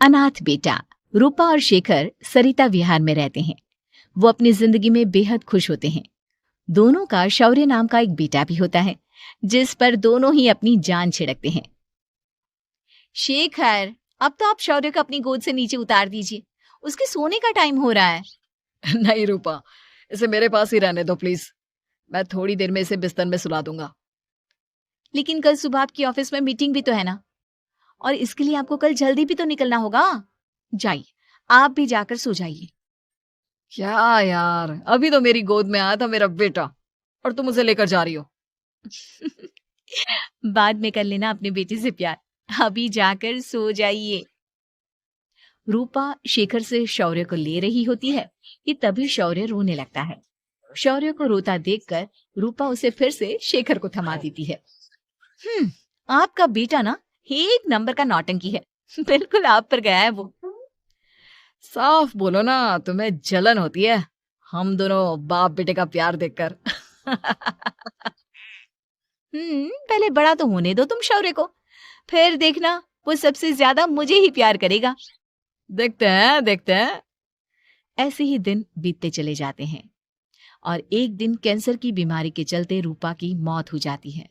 अनाथ बेटा। रूपा और शेखर सरिता विहार में रहते हैं। वो अपनी जिंदगी में बेहद खुश होते हैं। दोनों का शौर्य नाम का एक बेटा भी होता है, जिस पर दोनों ही अपनी जान छिड़कते हैं। शेखर, अब तो आप शौर्य को अपनी गोद से नीचे उतार दीजिए। उसके सोने का टाइम हो रहा है। नहीं रूपा, इसे मेरे पास ही रहने दो प्लीज। मैं थोड़ी देर में इसे बिस्तर में सुला दूंगा। लेकिन कल सुबह आपकी ऑफिस में मीटिंग भी तो है ना, और इसके लिए आपको कल जल्दी भी तो निकलना होगा। जाइए, आप भी जाकर सो जाइए। क्या यार, अभी तो मेरी गोद में आया था मेरा बेटा और तुम उसे लेकर जा रही हो। बाद में कर लेना अपने बेटे से प्यार, अभी जाकर सो जाइए। रूपा शेखर से शौर्य को ले रही होती है कि तभी शौर्य रोने लगता है। शौर्य को रोता देखकर रूपा उसे फिर से शेखर को थमा देती है। आपका बेटा ना एक नंबर का नौटंकी है। बिल्कुल आप पर गया है वो। साफ बोलो ना, तुम्हें जलन होती है हम दोनों बाप बेटे का प्यार देखकर। पहले बड़ा तो होने दो तुम शौर्य को, फिर देखना वो सबसे ज्यादा मुझे ही प्यार करेगा। देखते हैं देखते हैं। ऐसे ही दिन बीतते चले जाते हैं और एक दिन कैंसर की बीमारी के चलते रूपा की मौत हो जाती है।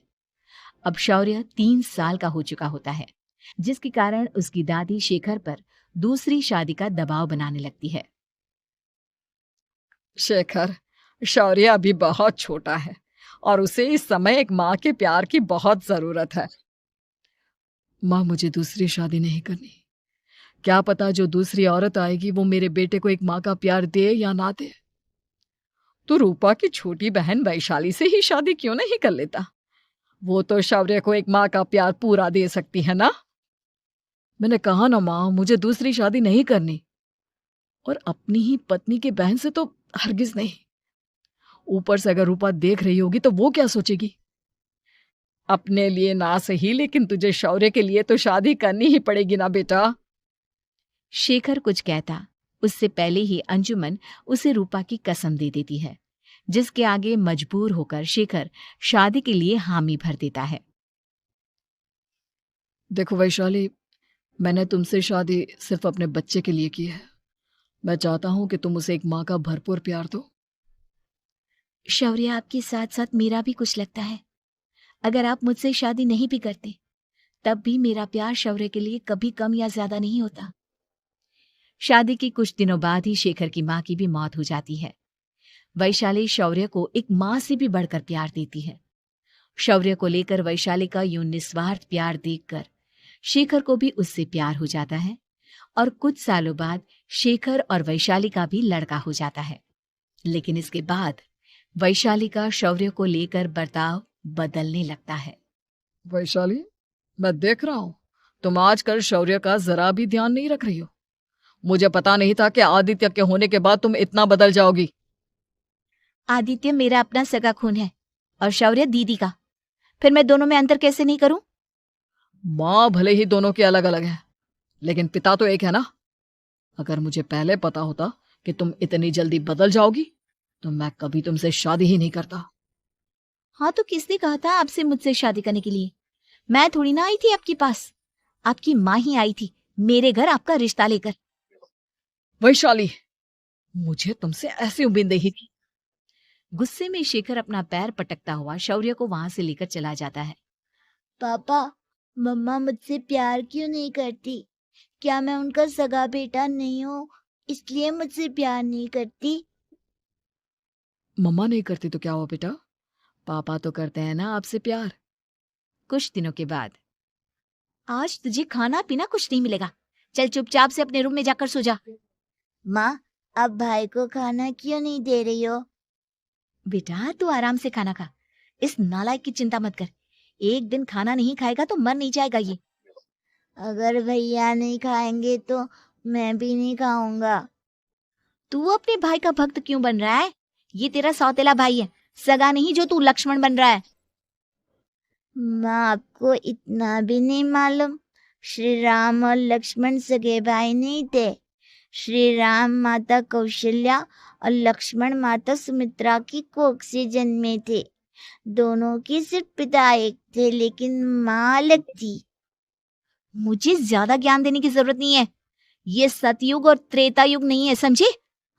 अब शौर्य 3 साल का हो चुका होता है, जिसके कारण उसकी दादी शेखर पर दूसरी शादी का दबाव बनाने लगती है। शेखर, शौर्य अभी बहुत छोटा है और उसे इस समय एक माँ के प्यार की बहुत जरूरत है। माँ, मुझे दूसरी शादी नहीं करनी। क्या पता जो दूसरी औरत आएगी वो मेरे बेटे को एक माँ का प्यार दे या ना दे। तो रूपा की छोटी बहन वैशाली से ही शादी क्यों नहीं कर लेता? वो तो शौर्य को एक माँ का प्यार पूरा दे सकती है ना। मैंने कहा ना माँ, मुझे दूसरी शादी नहीं करनी, और अपनी ही पत्नी के बहन से तो हरगिज नहीं। ऊपर से अगर रूपा देख रही होगी तो वो क्या सोचेगी? अपने लिए ना सही, लेकिन तुझे शौर्य के लिए तो शादी करनी ही पड़ेगी ना बेटा। शेखर कुछ कहता उससे पहले ही अंजुमन उसे रूपा की कसम दे देती है, जिसके आगे मजबूर होकर शेखर शादी के लिए हामी भर देता है। देखो वैशाली, मैंने तुमसे शादी सिर्फ अपने बच्चे के लिए की है। मैं चाहता हूं कि तुम उसे एक माँ का भरपूर प्यार दो। शौर्य, आपके साथ साथ मेरा भी कुछ लगता है। अगर आप मुझसे शादी नहीं भी करते तब भी मेरा प्यार शौर्य के लिए कभी कम या ज्यादा नहीं होता। शादी के कुछ दिनों बाद ही शेखर की मां की भी मौत हो जाती है। वैशाली शौर्य को एक मां से भी बढ़कर प्यार देती है। शौर्य को लेकर वैशाली का यूं निस्वार्थ प्यार देखकर शेखर को भी उससे प्यार हो जाता है और कुछ सालों बाद शेखर और वैशाली का भी लड़का हो जाता है। लेकिन इसके बाद वैशाली का शौर्य को लेकर बर्ताव बदलने लगता है। वैशाली, मैं देख रहा हूं तुम आजकल शौर्य का जरा भी ध्यान नहीं रख रही हो। मुझे पता नहीं था कि आदित्य के होने के बाद तुम इतना बदल जाओगी। आदित्य मेरा अपना सगा खून है और शौर्य दीदी का, फिर मैं दोनों में अंतर कैसे नहीं करूं? माँ भले ही दोनों के अलग अलग है, लेकिन पिता तो एक है ना। अगर मुझे पहले पता होता कि तुम इतनी जल्दी बदल जाओगी तो मैं कभी तुमसे शादी ही नहीं करता। हाँ, तो किसने कहा था आपसे मुझसे शादी करने के लिए? मैं थोड़ी ना आई थी आपके पास, आपकी माँ ही आई थी मेरे घर आपका रिश्ता लेकर। वैशाली, मुझे तुमसे ऐसी उम्मीद नहीं थी। गुस्से में शेखर अपना पैर पटकता हुआ शौर्य को वहां से लेकर चला जाता है। पापा, मम्मा मुझसे प्यार क्यों नहीं करती? क्या मैं उनका सगा बेटा नहीं हूँ, इसलिए मुझसे प्यार नहीं करती? मम्मा नहीं करती तो क्या हुआ बेटा, पापा तो करते हैं ना आपसे प्यार। कुछ दिनों के बाद, आज तुझे खाना पीना कुछ नहीं मिलेगा, चल चुपचाप से अपने रूम में जाकर सो जा। माँ, अब भाई को खाना क्यों नहीं दे रही हो? बेटा तू आराम से खाना खा, इस नालायक की चिंता मत कर। एक दिन खाना नहीं खाएगा तो मर नहीं जाएगा ये। अगर भैया नहीं खाएंगे तो मैं भी नहीं खाऊंगा। तू अपने भाई का भक्त क्यों बन रहा है? ये तेरा सौतेला भाई है, सगा नहीं जो तू लक्ष्मण बन रहा है। माँ, आपको इतना भी नहीं मालूम, श्री राम और लक्ष्मण सगे भाई नहीं थे। श्री राम माता कौशल्या और लक्ष्मण माता सुमित्रा की कोख से जन्मे थे। दोनों की सिर्फ पिता एक थे, लेकिन माँ अलग थी। मुझे ज्यादा ज्ञान देने की जरूरत नहीं है, ये सतयुग और त्रेता युग नहीं है, समझे?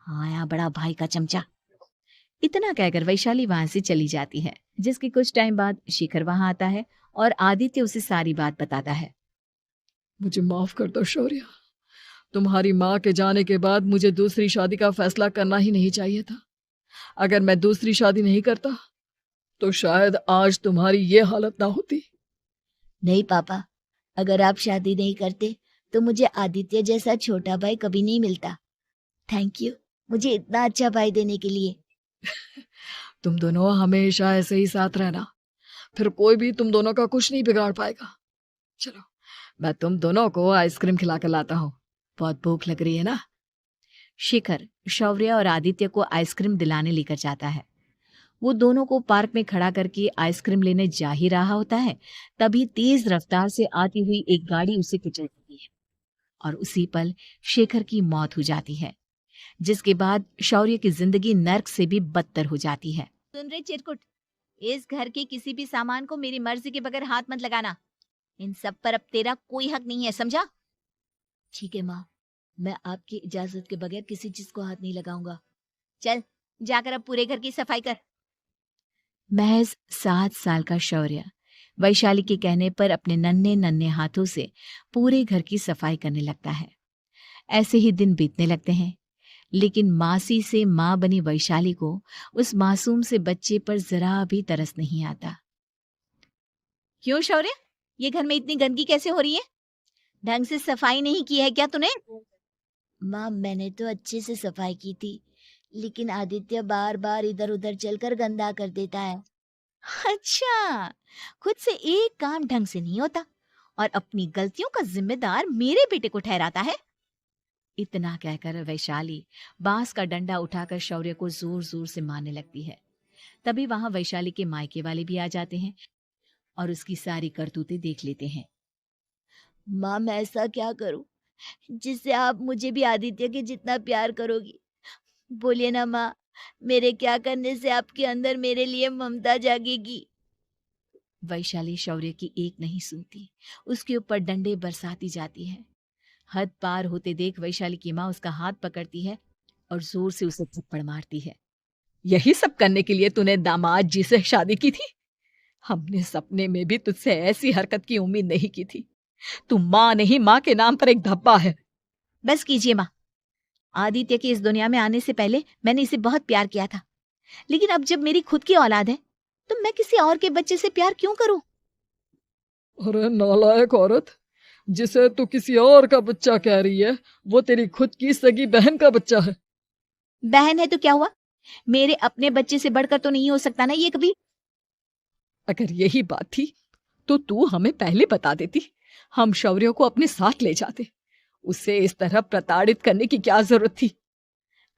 आया बड़ा भाई का चमचा। इतना कहकर वैशाली वहां से चली जाती है, जिसके कुछ टाइम बाद शिखर वहां आता है और आदित्य उसे सारी बात बताता है। मुझे माफ कर दो शौर्य, तुम्हारी माँ के जाने के बाद मुझे दूसरी शादी का फैसला करना ही नहीं चाहिए था। अगर मैं दूसरी शादी नहीं करता तो शायद आज तुम्हारी ये हालत ना होती। नहीं पापा, अगर आप शादी नहीं करते तो मुझे आदित्य जैसा छोटा भाई कभी नहीं मिलता। थैंक यू मुझे इतना अच्छा भाई देने के लिए। तुम दोनों हमेशा ऐसे ही साथ रहना, फिर कोई भी तुम दोनों का कुछ नहीं बिगाड़ पाएगा। चलो, मैं तुम दोनों को आइसक्रीम खिला कर लाता हूँ, बहुत भूख लग रही है ना। शिखर शौर्य और आदित्य को आइसक्रीम दिलाने लेकर जाता है। वो दोनों को पार्क में खड़ा करके आइसक्रीम लेने जा ही रहा होता है, तभी तेज रफ्तार से आती हुई एक गाड़ी उसे कुचलती है और उसी पल शेखर की मौत हो जाती है, जिसके बाद शौर्य की जिंदगी नर्क से भी बदतर हो जाती है। सुन रहे चिरकुट, इस घर के किसी भी सामान को मेरी मर्जी के बगैर हाथ मत लगाना। इन सब पर अब तेरा कोई हक नहीं है, समझा? ठीक है माँ, मैं आपकी इजाजत के बगैर किसी चीज को हाथ नहीं लगाऊंगा। चल जाकर अब पूरे घर की सफाई कर। महज 7 साल का शौर्य वैशाली के कहने पर अपने नन्हे नन्हे हाथों से पूरे घर की सफाई करने लगता है। ऐसे ही दिन बीतने लगते हैं, लेकिन मासी से माँ बनी वैशाली को उस मासूम से बच्चे पर जरा भी तरस नहीं आता। क्यों शौर्य, ये घर में इतनी गंदगी कैसे हो रही है? ढंग से सफाई नहीं की है क्या तूने? माँ, मैंने तो अच्छे से सफाई की थी, लेकिन आदित्य बार बार इधर उधर चलकर गंदा कर देता है। अच्छा, खुद से एक काम ढंग से नहीं होता और अपनी गलतियों का जिम्मेदार मेरे बेटे को ठहराता है। इतना कहकर वैशाली बांस का डंडा उठाकर शौर्य को जोर जोर से मारने लगती है। तभी वहां वैशाली के मायके वाले भी आ जाते हैं और उसकी सारी करतूतें देख लेते हैं। माँ, मैं ऐसा क्या करूं जिससे आप मुझे भी आदित्य के जितना प्यार करोगी? बोलिए ना माँ, मेरे क्या करने से आपके अंदर मेरे लिए ममता जागेगी? वैशाली शौर्य की एक नहीं सुनती, उसके ऊपर डंडे बरसाती जाती है। हद पार होते देख वैशाली की माँ उसका हाथ पकड़ती है और जोर से उसे थप्पड़ मारती है। यही सब करने के लिए तूने दामाद जी से शादी की थी? हमने सपने में भी तुझसे ऐसी हरकत की उम्मीद नहीं की थी। तू माँ नहीं, माँ के नाम पर एक धब्बा है। बस कीजिए माँ, आदित्य के इस दुनिया में आने से पहले मैंने इसे बहुत प्यार किया था, लेकिन अब जब मेरी खुद की औलाद है तो मैं किसी और के बच्चे से प्यार क्यों करूं? अरे नालायक औरत, जिसे तू किसी और का बच्चा कह रही है, वो तेरी खुद की सगी बहन का बच्चा है। बहन है तो क्या हुआ, मेरे अपने बच्चे से बढ़कर तो नहीं हो सकता ना ये कभी। अगर यही बात थी तो तू हमें पहले बता देती, हम शौर्य को अपने साथ ले जाते। उसे इस तरह प्रताड़ित करने की क्या जरूरत थी?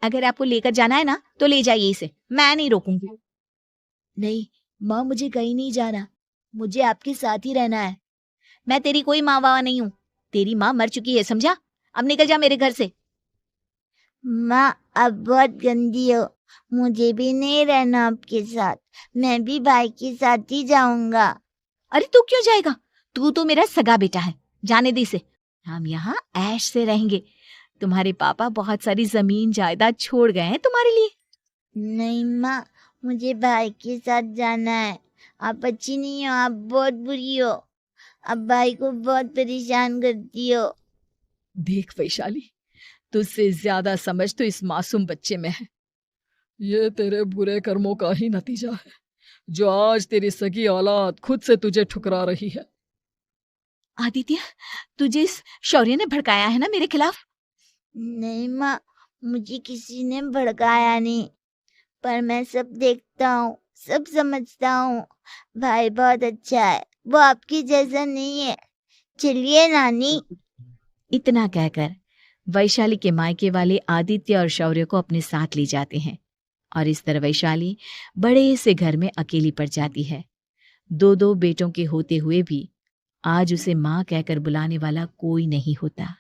अगर आपको लेकर जाना है ना तो ले जाइए इसे, मैं नहीं रोकूंगी। नहीं माँ, मुझे कहीं नहीं जाना, मुझे आपके साथ ही रहना है। मैं तेरी कोई माँ बाबा नहीं हूँ, तेरी माँ मर चुकी है, समझा? अब निकल जा मेरे घर से। माँ, अब बहुत गंदी हो, मुझे भी नहीं रहना आपके साथ, मैं भी भाई के साथ ही जाऊंगा। अरे तू क्यों जाएगा, तू तो मेरा सगा बेटा है, जाने दे इसे। हम यहाँ ऐश से रहेंगे, तुम्हारे पापा बहुत सारी जमीन जायदाद छोड़ गए हैं तुम्हारे लिए। नहीं माँ, मुझे भाई के साथ जाना है। आप अच्छी नहीं हो, आप बहुत बुरी हो, आप भाई को बहुत परेशान करती हो। देख वैशाली, तुझसे ज्यादा समझ तो इस मासूम बच्चे में है। ये तेरे बुरे कर्मों का ही नतीजा है, जो आज तेरी सगी औलाद खुद से तुझे ठुकरा रही है। आदित्य, तुझे इस शौर्य ने भड़काया है ना मेरे खिलाफ? नहीं माँ, मुझे किसी ने भड़काया नहीं, पर मैं सब देखता हूँ, सब समझता हूँ। भाई बहुत अच्छा है, वो आपकी जैसा नहीं है। चलिए नानी। इतना कहकर वैशाली के मायके वाले आदित्य और शौर्य को अपने साथ ले जाते हैं और इस तरह वैशाली बड़े से घर में अकेली पड़ जाती है। 2 बेटों के होते हुए भी आज उसे माँ कहकर बुलाने वाला कोई नहीं होता।